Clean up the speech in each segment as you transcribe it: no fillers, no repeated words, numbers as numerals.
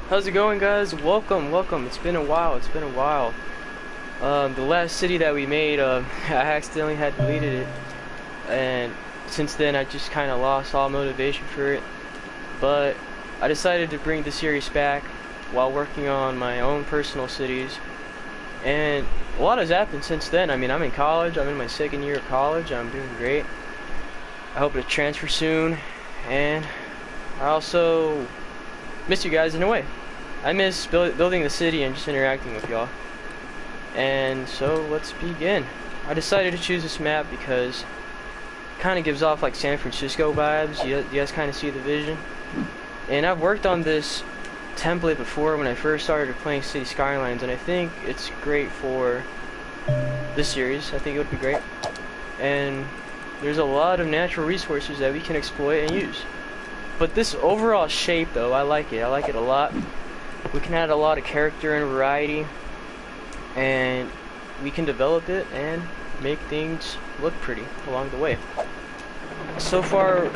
How's it going, guys? Welcome. It's been a while. The last city that we made, I accidentally had deleted it, and since then I just kind of lost all motivation for it. But I decided to bring the series back while working on my own personal cities, and a lot has happened since then. I mean, I'm in college. I'm in my second year of college. I'm doing great. I hope to transfer soon, and I also miss you guys in a way. I miss building the city and just interacting with y'all. And so let's begin. I decided to choose this map because it kind of gives off like San Francisco vibes. You guys kind of see the vision. And I've worked on this template before when I first started playing City Skylines, and I think it's great for this series. I think it would be great. And there's a lot of natural resources that we can exploit and use. But this overall shape, though, I like it. I like it a lot. We can add a lot of character and variety, and we can develop it and make things look pretty along the way. So far,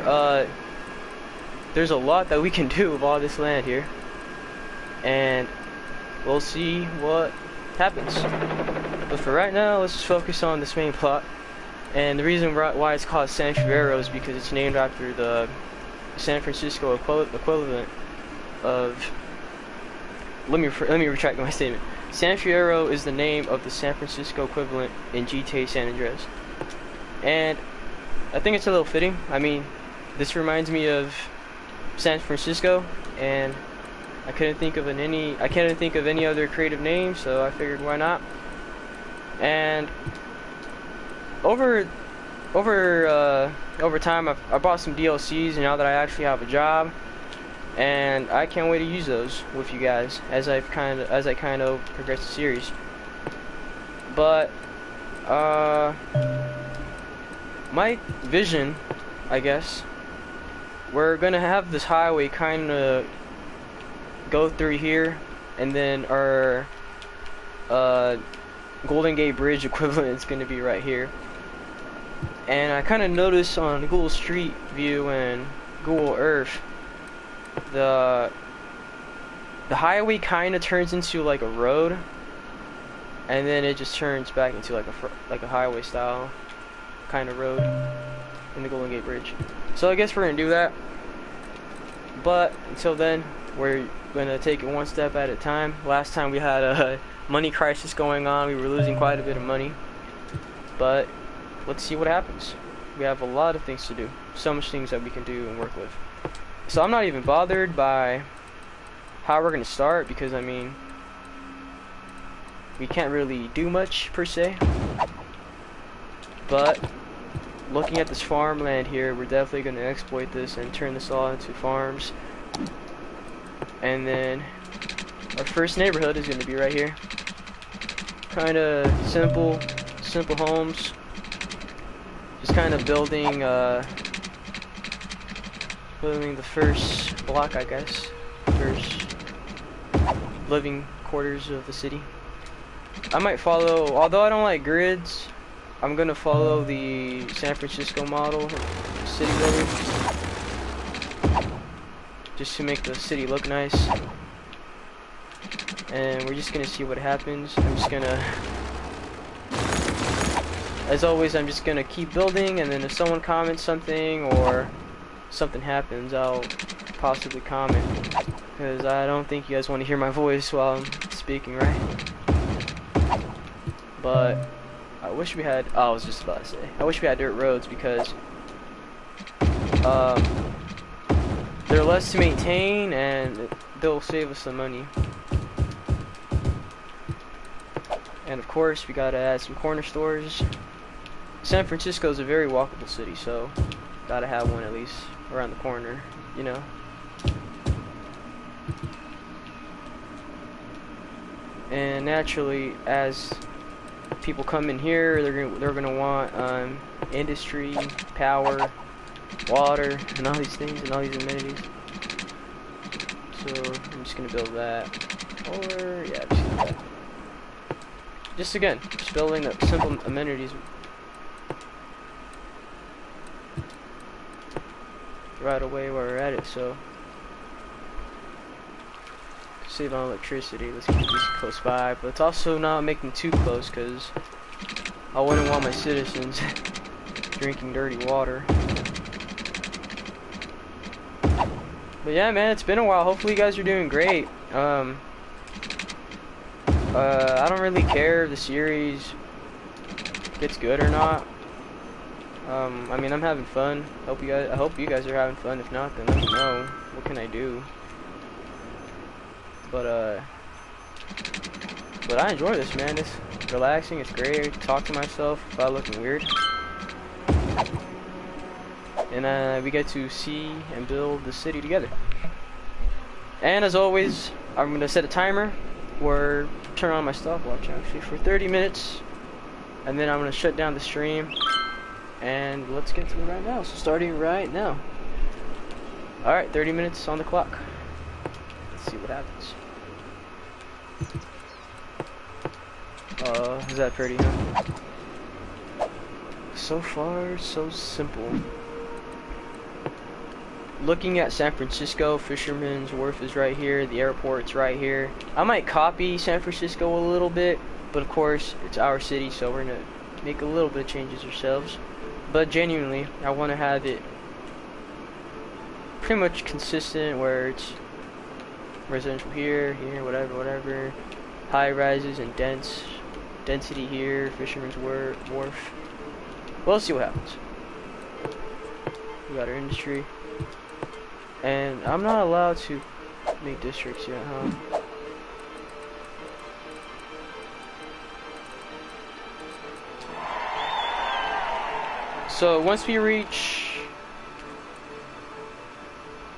there's a lot that we can do with all this land here, and we'll see what happens. But for right now, let's just focus on this main plot. And the reason why it's called San Fiero is because it's named after the San Francisco equivalent of... Let me retract my statement. San Fiero is the name of the San Francisco equivalent in GTA San Andreas, and I think it's a little fitting. I mean, this reminds me of San Francisco, and I couldn't think of any other creative name, so I figured why not. And over time, I bought some DLCs, and now that I actually have a job, and I can't wait to use those with you guys as I kind of progress the series. But my vision, I guess, we're gonna have this highway kind of go through here, and then our Golden Gate Bridge equivalent is gonna be right here. And I kind of noticed on Google Street View and Google Earth, the highway kind of turns into like a road, and then it just turns back into like a highway style kind of road in the Golden Gate Bridge. So I guess we're gonna do that, but until then we're gonna take it one step at a time. Last time we had a money crisis going on. We were losing quite a bit of money, but let's see what happens. We have a lot of things to do, so much things that we can do and work with. So I'm not even bothered by how we're gonna start, because I mean, we can't really do much per se. But looking at this farmland here, we're definitely gonna exploit this and turn this all into farms. And then our first neighborhood is gonna be right here. Kind of simple homes. Just kind of building the first block, I guess. First living quarters of the city. I might follow, although I don't like grids, I'm gonna follow the San Francisco model of city building, just to make the city look nice. And we're just gonna see what happens. As always, I'm just gonna keep building, and then if someone comments something or something happens, I'll possibly comment, because I don't think you guys want to hear my voice while I'm speaking, right? But I wish we had, I was just about to say, I wish we had dirt roads, because they're less to maintain and they'll save us some money. And of course, we gotta add some corner stores. San Francisco is a very walkable city, so gotta have one at least around the corner, you know. And naturally, as people come in here, they're gonna want industry, power, water, and all these things, and all these amenities. So I'm just gonna build that, or yeah, just do that. Just again, just building the simple amenities. Right away while we're at it, so save on electricity. Let's keep this close by, but let's also not make them too close, because I wouldn't want my citizens drinking dirty water. But yeah, man, it's been a while. Hopefully you guys are doing great. I don't really care if the series gets good or not. I mean, I'm having fun. I hope you guys are having fun. If not, then let me know. What can I do? But I enjoy this, man. It's relaxing. It's great. I talk to myself without looking weird. And we get to see and build the city together. And as always, I'm gonna set a timer or turn on my stopwatch actually for 30 minutes, and then I'm gonna shut down the stream. And let's get to it right now. So starting right now. All right, 30 minutes on the clock. Let's see what happens. Is that pretty, huh? So far, so simple. Looking at San Francisco, Fisherman's Wharf is right here, the airport's right here. I might copy San Francisco a little bit, but of course, it's our city, so we're gonna make a little bit of changes ourselves. But genuinely, I want to have it pretty much consistent, where it's residential here, whatever. High rises and density here, Fisherman's Wharf. Well, let's see what happens. We got our industry. And I'm not allowed to make districts yet, huh? So once we reach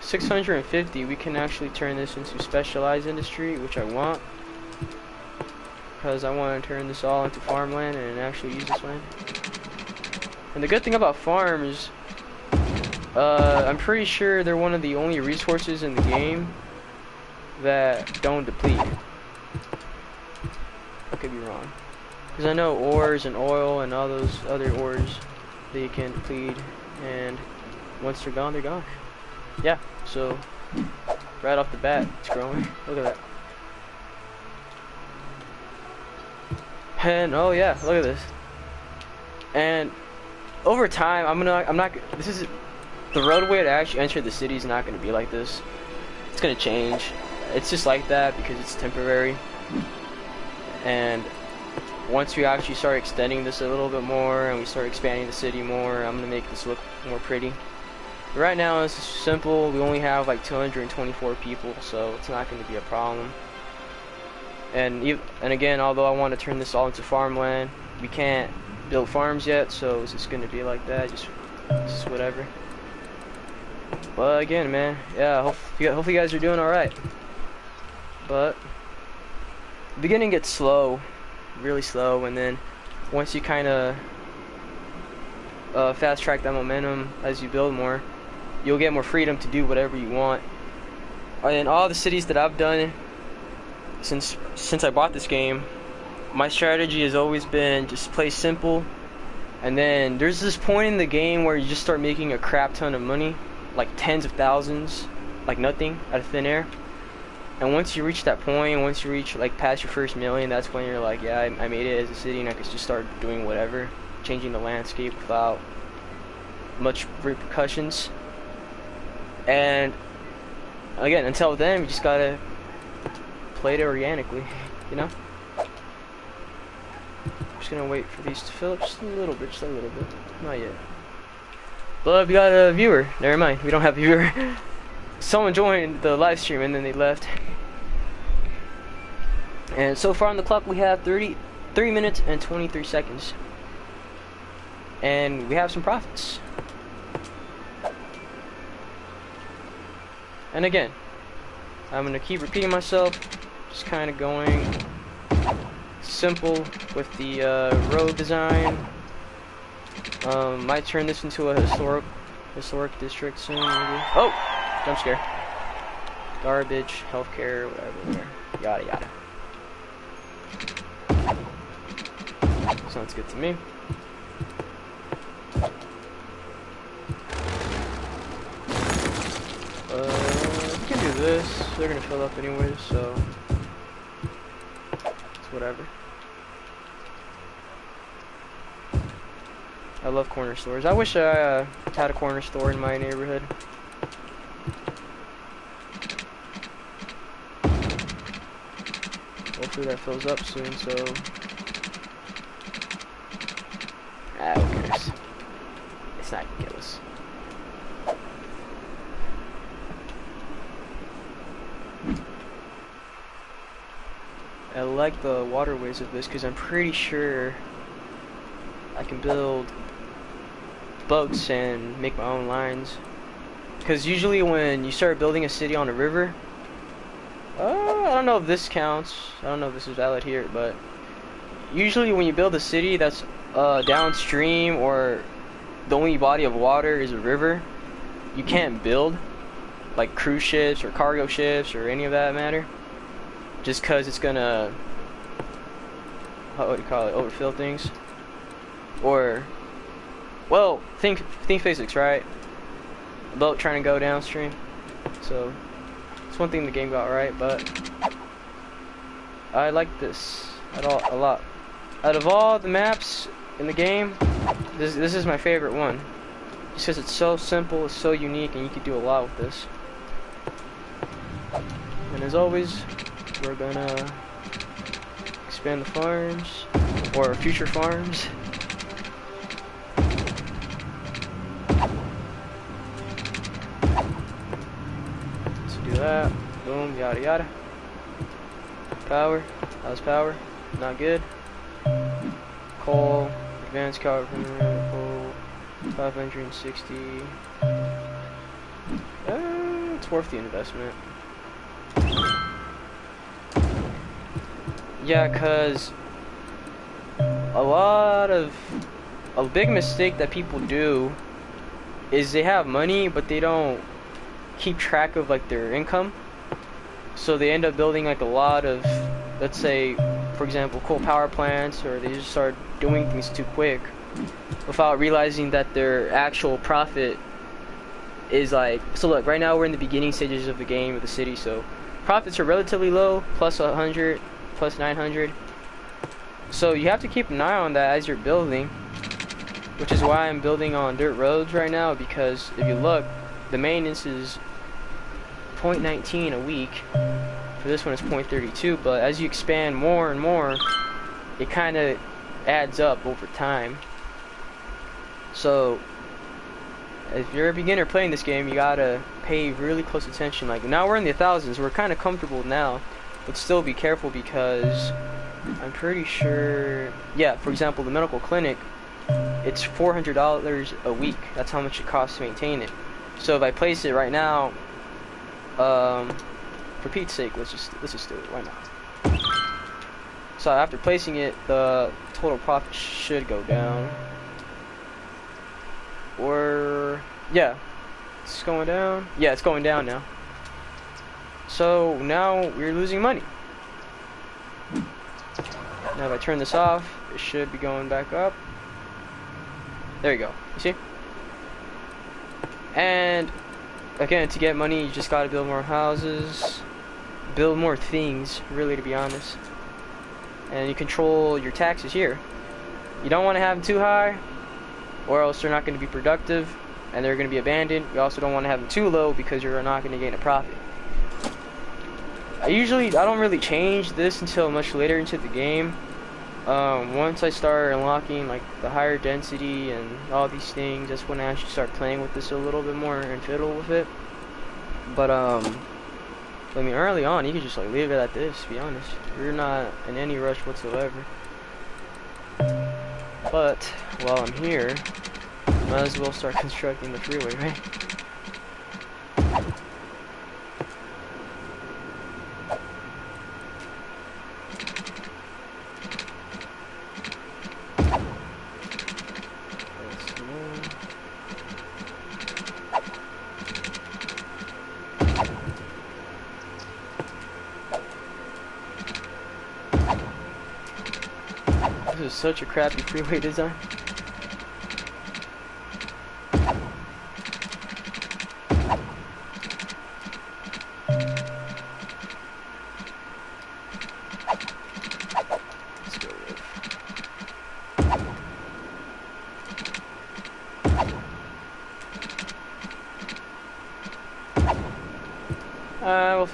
650, we can actually turn this into specialized industry, which I want. Because I want to turn this all into farmland and actually use this land. And the good thing about farms, I'm pretty sure they're one of the only resources in the game that don't deplete. I could be wrong. Because I know ores and oil and all those other ores, they can deplete, and once they're gone, they're gone. Yeah, so right off the bat, it's growing. Look at that. And oh yeah, look at this. And over time, the roadway to actually enter the city is not going to be like this. It's going to change. It's just like that because it's temporary. And once we actually start extending this a little bit more and we start expanding the city more, I'm going to make this look more pretty. But right now it's simple. We only have like 224 people, so it's not going to be a problem. And again, although I want to turn this all into farmland, we can't build farms yet, so it's just going to be like that, just whatever. But again, man, yeah, hopefully you guys are doing alright. But the beginning gets slow, really slow, and then once you kind of fast track that momentum as you build more, you'll get more freedom to do whatever you want. And all the cities that I've done since I bought this game, my strategy has always been just play simple, and then there's this point in the game where you just start making a crap ton of money, like tens of thousands, like nothing, out of thin air. And once you reach that point, once you reach like past your first million, that's when you're like, yeah, I made it as a city, and I could just start doing whatever, changing the landscape without much repercussions. And again, until then, you just gotta play it organically, you know? Just gonna wait for these to fill up just a little bit, not yet. But we got a viewer. Never mind, we don't have a viewer. Someone joined the live stream and then they left. And so far on the clock we have 33 minutes and 23 seconds. And we have some profits. And again, I'm gonna keep repeating myself, just kind of going simple with the road design. Might turn this into a historic district soon, maybe. Oh, jump scare. Garbage, healthcare, whatever, yada yada. Sounds good to me. We can do this. they're gonna fill up anyways, so it's whatever. I love corner stores. I wish I had a corner store in my neighborhood. Hopefully that fills up soon, so... who cares? It's not gonna kill us. I like the waterways of this because I'm pretty sure I can build boats and make my own lines. Because usually when you start building a city on a river, I don't know if this counts. I don't know if this is valid here, but usually when you build a city that's downstream or the only body of water is a river, you can't build like cruise ships or cargo ships or any of that matter. Just because it's gonna, what do you call it, overfill things. Or, well, think physics, right? A boat trying to go downstream. So, it's one thing the game got right, but I like this a lot. Out of all the maps in the game, this is my favorite one. Just because it's so simple, it's so unique, and you can do a lot with this. And as always, we're gonna expand the farms, or future farms. Let's do that. Boom, yada yada. Power. How's power? Not good. Coal. Advanced coal. Coal. 560. It's worth the investment. Yeah, cause a big mistake that people do is they have money but they don't keep track of like their income, so they end up building like a lot of, let's say for example, coal power plants, or they just start doing things too quick without realizing that their actual profit is like, so look, right now we're in the beginning stages of the game of the city, so profits are relatively low, plus 100, plus 900. So you have to keep an eye on that as you're building, which is why I'm building on dirt roads right now, because if you look, the maintenance is 0.19 a week. For this one it's 0.32, but as you expand more and more, it kind of adds up over time. So if you're a beginner playing this game, you gotta pay really close attention. Like now we're in the thousands, we're kind of comfortable now, but still be careful, because I'm pretty sure, yeah, for example, the medical clinic, it's $400 a week. That's how much it costs to maintain it. So if I place it right now, for Pete's sake, let's just do it. Why not? So after placing it, the total profit should go down. Or yeah, it's going down. Yeah, it's going down now. So now we're losing money. Now if I turn this off, it should be going back up. There you go. You see? And again, to get money, you just gotta build more houses, build more things, really, to be honest. And you control your taxes here. You don't want to have them too high, or else they're not going to be productive and they're going to be abandoned. You also don't want to have them too low, because you're not going to gain a profit. I don't really change this until much later into the game. Once I start unlocking like the higher density and all these things, that's when I actually start playing with this a little bit more and fiddle with it. But I mean, early on you can just like leave it at this, to be honest. You're not in any rush whatsoever. But while I'm here, might as well start constructing the freeway, right? This is such a crappy freeway design.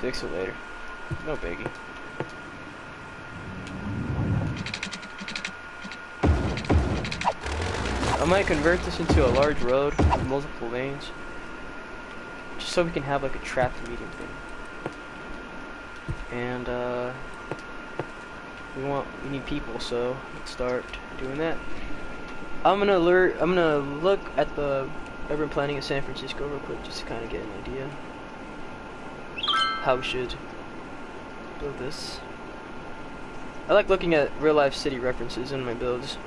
fix it later. No biggie. I might convert this into a large road with multiple lanes, just so we can have like a traffic medium thing. And we need people, so let's start doing that. I'm gonna look at the urban planning of San Francisco real quick, just to kind of get an idea how we should build this. I like looking at real life city references in my builds.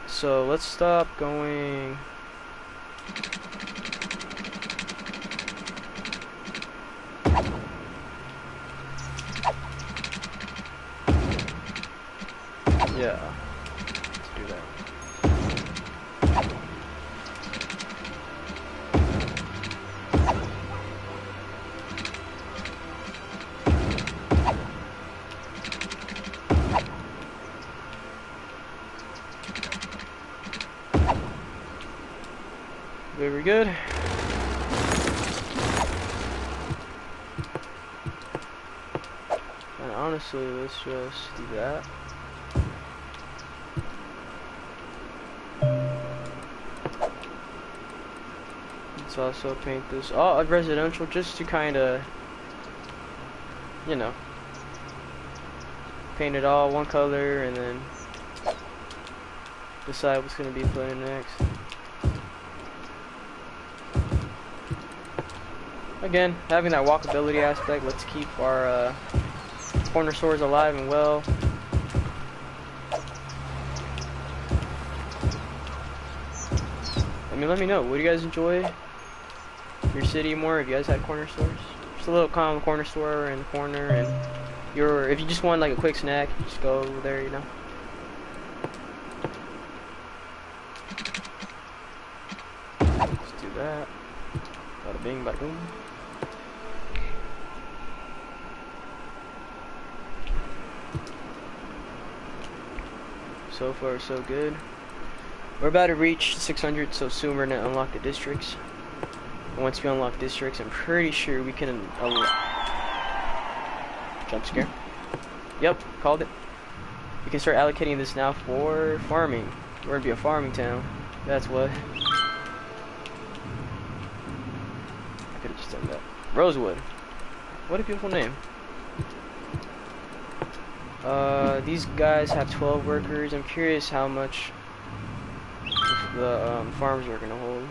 So let's stop going. Yeah, let's do that. Very good. And honestly, let's just do that. Let's also paint this all residential, just to kind of, you know, paint it all one color and then decide what's going to be put in next. Again, having that walkability aspect, let's keep our corner stores alive and well. I mean, let me know, would you guys enjoy your city more if you guys had corner stores? Just a little calm corner store in the corner, and if you just want like a quick snack, just go over there, you know. Let's do that. Bada bing, bada boom. So far, so good. We're about to reach 600, so soon we're gonna unlock the districts. And once we unlock districts, I'm pretty sure we can jump scare. Yep, called it. We can start allocating this now for farming. We're gonna be a farming town. That's what. I could have just done that. Rosewood. What a beautiful name. These guys have 12 workers. I'm curious how much the farms are gonna hold.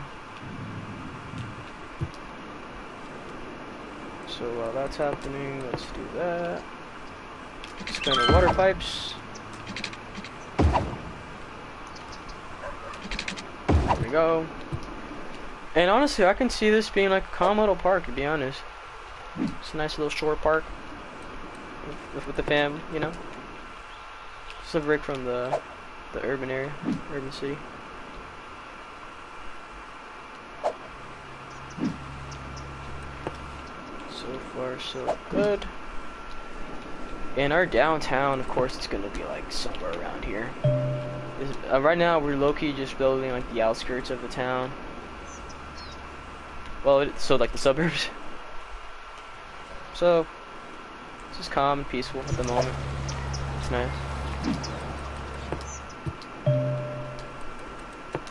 So while that's happening, let's do that. Expand our water pipes. There we go. And honestly, I can see this being like a calm little park, to be honest. It's a nice little shore park with the fam, you know. Just a break from the urban area, urban city. So far, so good. In our downtown, of course, it's gonna be like somewhere around here. Right now, we're low-key just building like the outskirts of the town. Well, so like the suburbs. So it's just calm and peaceful at the moment. It's nice.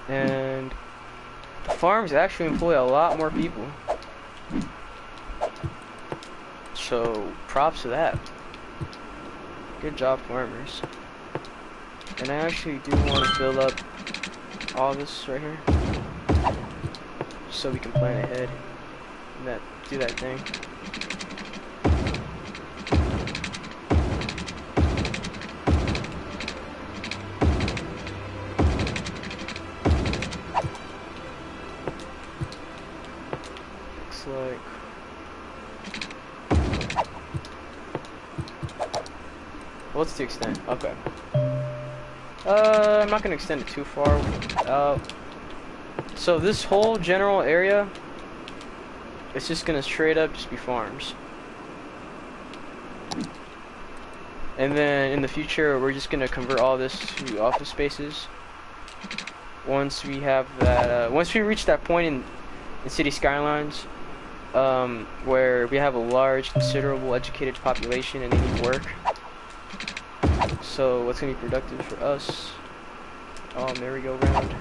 And the farms actually employ a lot more people. So props to that. Good job, farmers. And I actually do want to fill up all this right here, so we can plan ahead and do that thing. Looks like what's the extent? Okay. I'm not gonna extend it too far. So this whole general area, it's just gonna straight up just be farms. And then in the future, we're just gonna convert all this to office spaces. once we have that, once we reach that point in City Skylines, where we have a large, considerable educated population and they need work. So what's gonna be productive for us? Oh, merry-go-round.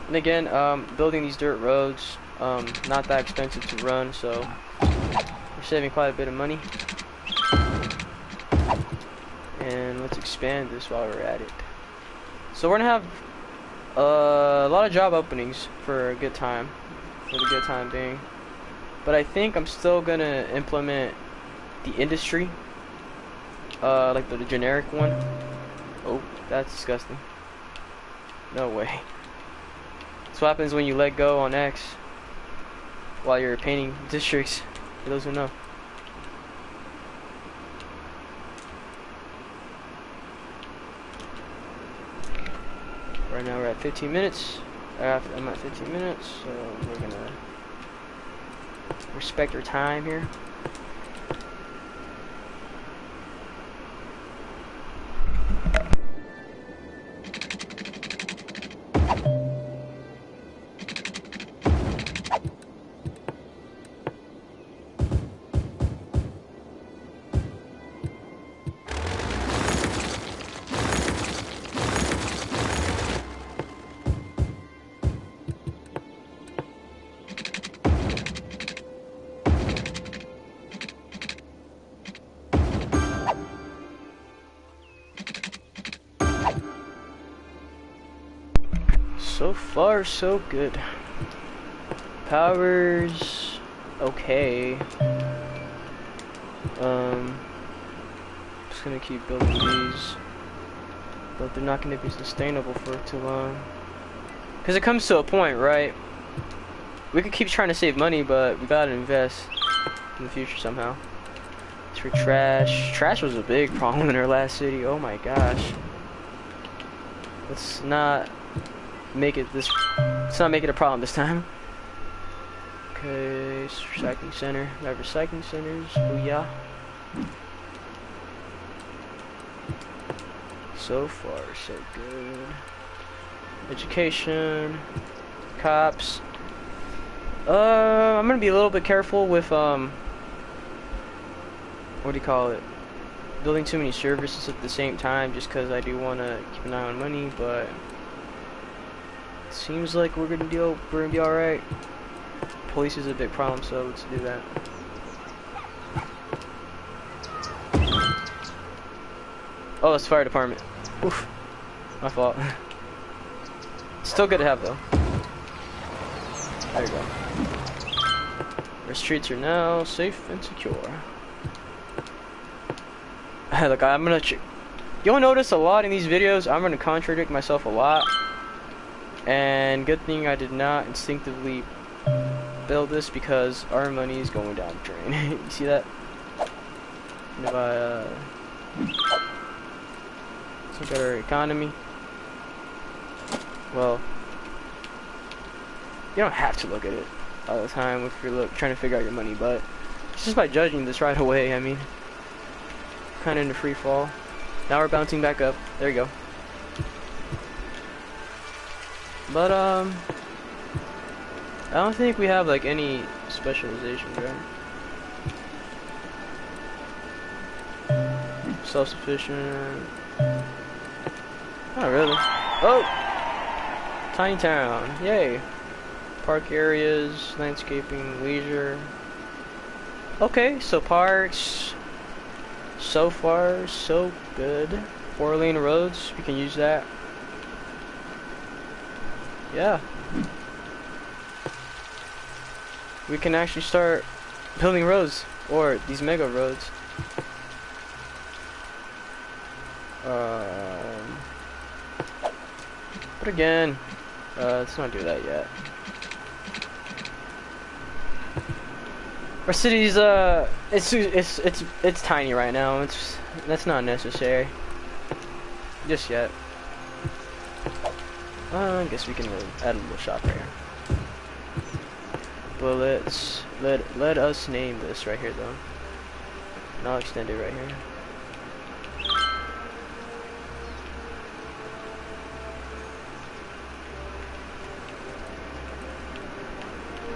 And again, building these dirt roads, not that expensive to run, so we're saving quite a bit of money. And let's expand this while we're at it. So we're gonna have a lot of job openings for the good time being. But I think I'm still gonna implement the industry, like the generic one. Oh, that's disgusting. No way. That's what happens when you let go on X while you're painting districts, for those who know. Right now we're at 15 minutes. I'm at 15 minutes, so we're gonna respect our time here. So far, so good. Power's okay. Just gonna keep building these, but they're not gonna be sustainable for too long. Cause it comes to a point, right? We could keep trying to save money, but we gotta invest in the future somehow. As for trash, trash was a big problem in our last city. Oh my gosh. Let's not make it this. Let's not make it a problem this time. Okay, recycling center. We have recycling centers. Booyah. So far, so good. Education, cops. I'm gonna be a little bit careful with what do you call it? Building too many services at the same time, just because I do want to keep an eye on money, but it seems like we're gonna be all right. Police is a big problem, so let's do that. Oh, it's fire department. Oof, my fault. Still good to have though. There you go. Our streets are now safe and secure. Look, I'm gonna. You'll notice a lot in these videos. I'm gonna contradict myself a lot. And good thing I did not instinctively build this, because our money is going down the drain. You see that? And if I let's look at our economy. Well, you don't have to look at it all the time if you're trying to figure out your money, but just by judging this right away, I mean, kind of in a free fall. Now we're bouncing back up. There you go. But I don't think we have like any specializations, right? Self-sufficient. Not really. Oh! Tiny town. Yay. Park areas, landscaping, leisure. Okay, so parks. So far, so good. 4-lane roads, we can use that. Yeah. We can actually start building roads, or these mega roads. But again, let's not do that yet. Our city's it's tiny right now. That's not necessary just yet. I guess we can add a little shop right here. Bullets. Let us name this right here though. And I'll extend it right here.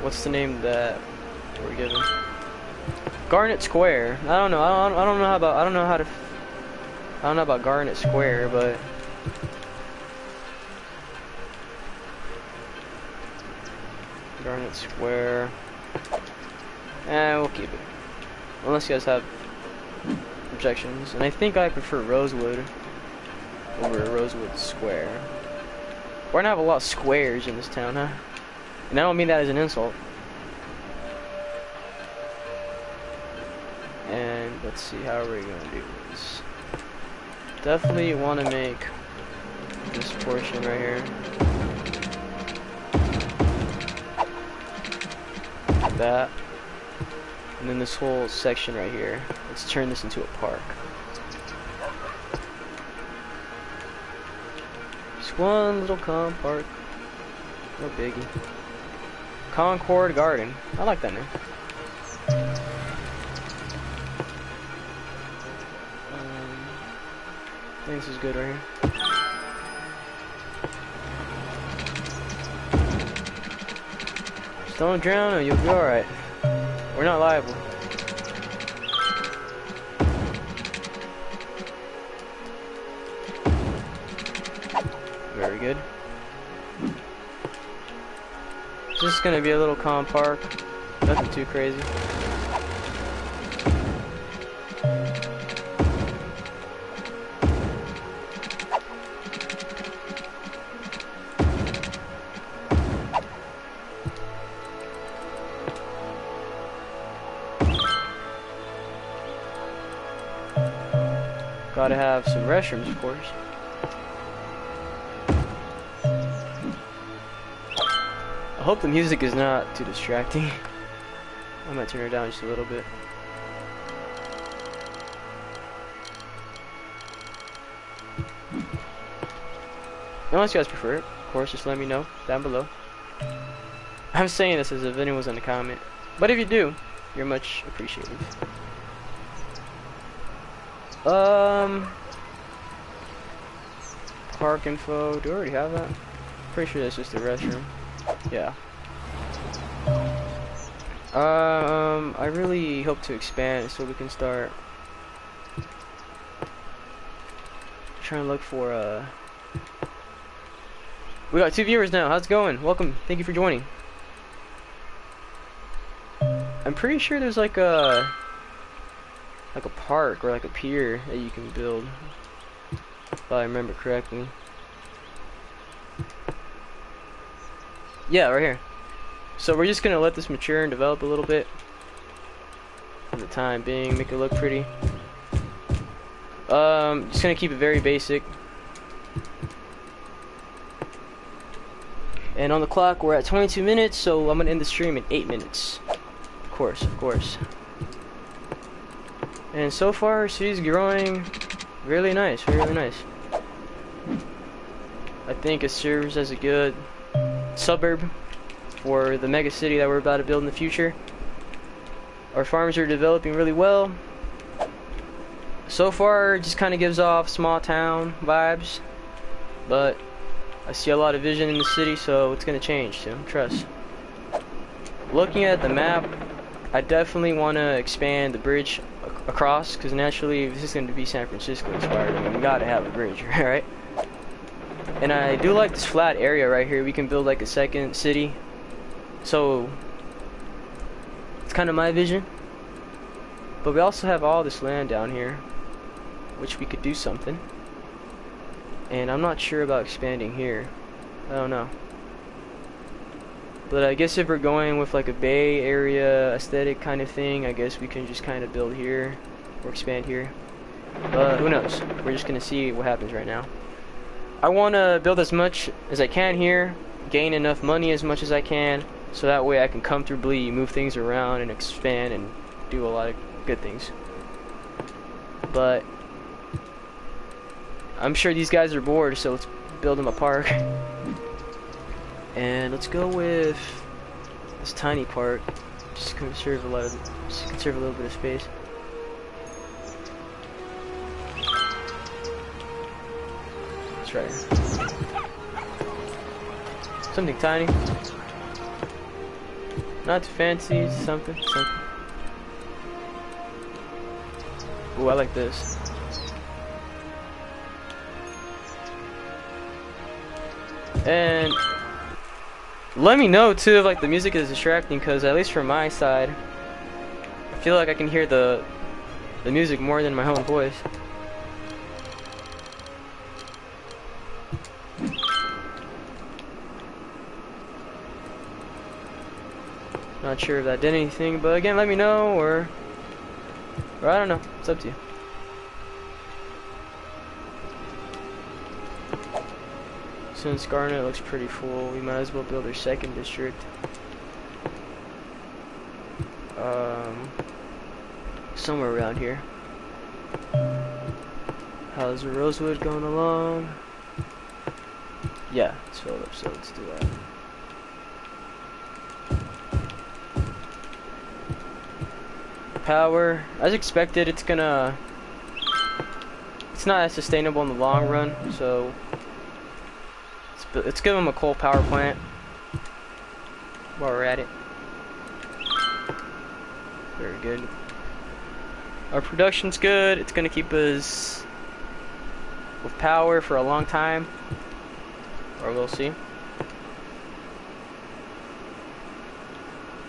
What's the name that we're given? Garnet Square. I don't know. I don't know how about. I don't know how to. I don't know about Garnet Square, but Garnet Square. We'll keep it. Unless you guys have objections. And I think I prefer Rosewood over Rosewood Square. We're gonna have a lot of squares in this town, huh? And I don't mean that as an insult. And let's see, how are we gonna do this? Definitely want to make this portion right here. Like that. And then this whole section right here. Let's turn this into a park. Just one little park. No biggie. Concord Garden. I like that name. I think this is good right here. Just don't drown or you'll be alright. We're not liable. Very good. It's just gonna be a little calm park. Nothing too crazy. Gotta have some restrooms, of course. I hope the music is not too distracting. I might turn it down just a little bit. Unless you guys prefer it, of course, just let me know down below. I'm saying this as if anyone was in the comment, but if you do, you're much appreciated. Park info. Do I already have that? Pretty sure that's just the restroom. Yeah. I really hope to expand so we can start trying to look for we got 2 viewers now. How's it going? Welcome. Thank you for joining. I'm pretty sure there's like a park or like a pier that you can build, if I remember correctly. Yeah, right here. So we're just gonna let this mature and develop a little bit for the time being, make it look pretty. Just gonna keep it very basic. And on the clock we're at 22 minutes, so I'm gonna end the stream in 8 minutes. Of course. And so far, city's growing really nice, really nice. I think it serves as a good suburb for the mega city that we're about to build in the future. Our farms are developing really well. So far, it just kind of gives off small town vibes, but I see a lot of vision in the city, so it's gonna change soon, trust. Looking at the map, I definitely want to expand the bridge across, because naturally this is going to be San Francisco inspired. I mean, we gotta have a bridge, right? And I do like this flat area right here. We can build like a second city, so it's kind of my vision. But we also have all this land down here, which we could do something. And I'm not sure about expanding here. I don't know. But I guess if we're going with like a Bay Area aesthetic kind of thing, I guess we can just kind of build here or expand here. But who knows? We're just gonna see what happens right now. I want to build as much as I can here, gain enough money as much as I can, so that way I can comfortably move things around and expand and do a lot of good things. But I'm sure these guys are bored, so let's build them a park. And let's go with this tiny park. Just conserve a little bit of space. Let's try something tiny. Not too fancy, something. Ooh, I like this. And let me know too if like the music is distracting, because at least from my side, I feel like I can hear the music more than my own voice. Not sure if that did anything, but again, let me know, or I don't know. It's up to you. Since Garnet looks pretty full, we might as well build our second district. Somewhere around here. How's the Rosewood going along? Yeah, it's filled up, so let's do that. Power, as expected, it's not as sustainable in the long run, so let's give them a coal power plant while we're at it. Very good. Our production's good. It's gonna keep us with power for a long time, or we'll see.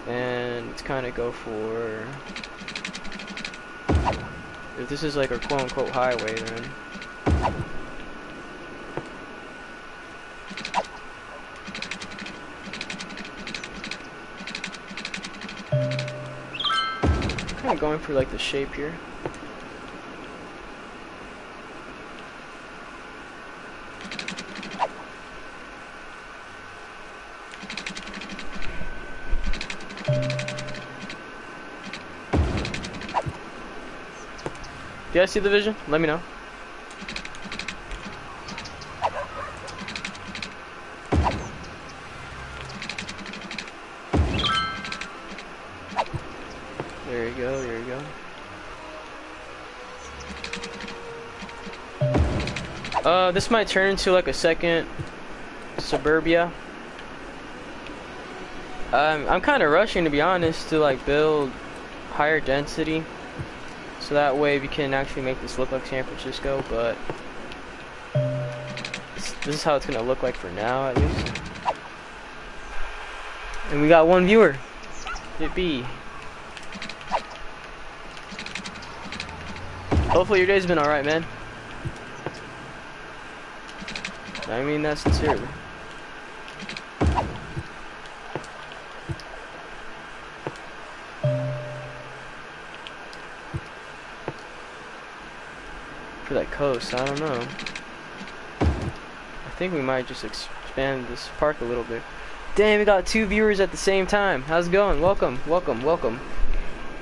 And let's kind of go for, if this is like our quote-unquote highway, then kind of going for like the shape here. Do you guys see the vision? Let me know. There you go, there you go. This might turn into like a second suburbia. I'm kind of rushing, to be honest, to like build higher density, so that way we can actually make this look like San Francisco, but this is how it's gonna look like for now, at least. And we got one viewer. Yippee. Hopefully your day's been alright, man. I mean that sincerely. For that coast, I don't know. I think we might just expand this park a little bit. Damn, we got 2 viewers at the same time. How's it going? Welcome, welcome, welcome.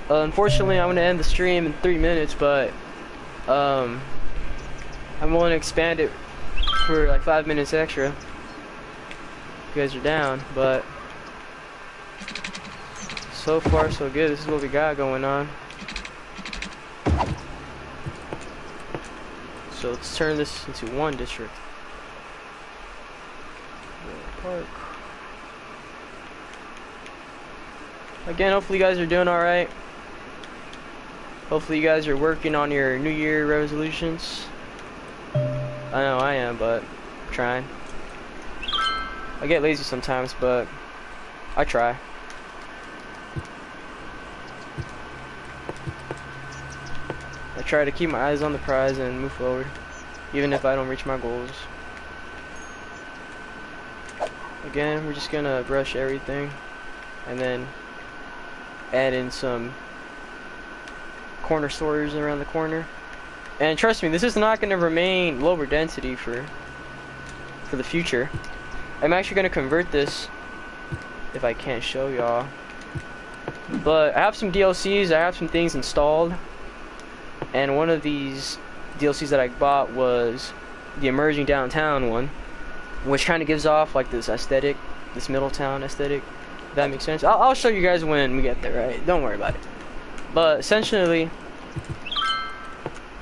Unfortunately, I'm gonna end the stream in 3 minutes, but I'm willing to expand it for like 5 minutes extra. You guys are down, but so far so good. This is what we got going on. So let's turn this into one district. Park. Again, hopefully you guys are doing alright. Hopefully you guys are working on your New Year resolutions. I know I am, but I'm trying. I get lazy sometimes, but I try. I try to keep my eyes on the prize and move forward, even if I don't reach my goals. Again, we're just gonna brush everything and then add in some corner stores around the corner. And trust me, this is not gonna remain lower density for the future. I'm actually gonna convert this, if I can't show y'all. But I have some DLCs, I have some things installed. And one of these DLCs that I bought was the emerging downtown one, which kind of gives off like this aesthetic, this Middletown aesthetic. If that makes sense. I'll show you guys when we get there, right? Don't worry about it. But essentially,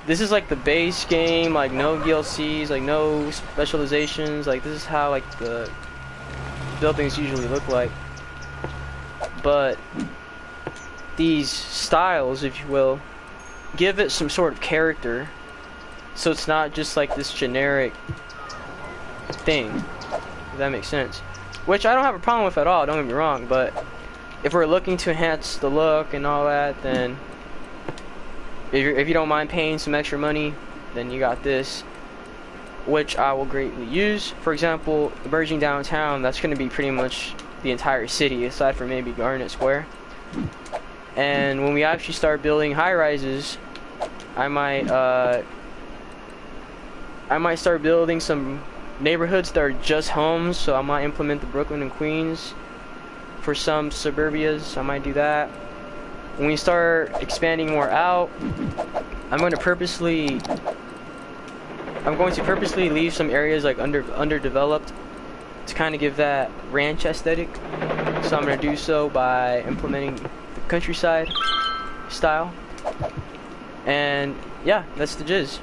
this is like the base game, like no DLCs, like no specializations. Like this is how like the buildings usually look like. but these styles, if you will, give it some sort of character, so it's not just like this generic thing, if that makes sense. Which I don't have a problem with at all, don't get me wrong, but if we're looking to enhance the look and all that, then if you don't mind paying some extra money, then you got this, which I will greatly use. For example, emerging downtown, that's going to be pretty much the entire city, aside from maybe Garnet Square. And when we actually start building high-rises, I might start building some neighborhoods that are just homes. So I might implement the Brooklyn and Queens for some suburbias. I might do that. When we start expanding more out, I'm going to purposely leave some areas like underdeveloped to kind of give that ranch aesthetic. So I'm going to do so by implementing the countryside style. And yeah, that's the jizz.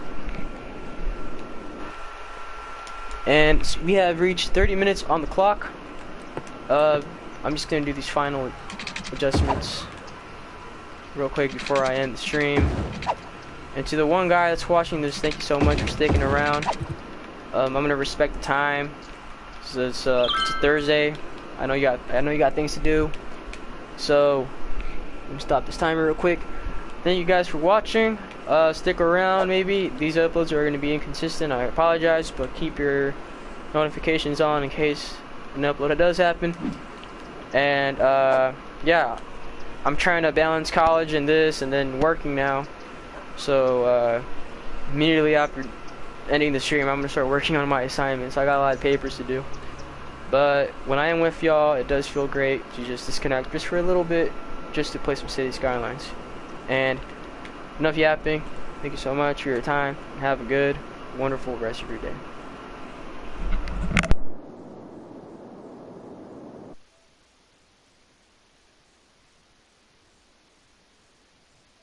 And we have reached 30 minutes on the clock. I'm just going to do these final adjustments real quick before I end the stream. And to the one guy that's watching this, thank you so much for sticking around. I'm gonna respect the time. So it's a Thursday. I know you got things to do. So let me stop this timer real quick. Thank you guys for watching. Stick around. Maybe these uploads are gonna be inconsistent. I apologize, but keep your notifications on in case an upload does happen. And yeah, I'm trying to balance college and this, and then working now. So immediately after ending the stream, I'm gonna start working on my assignments. I got a lot of papers to do, but when I am with y'all, it does feel great to just disconnect just for a little bit, just to play some City Skylines. And enough yapping. Thank you so much for your time. Have a good, wonderful rest of your day.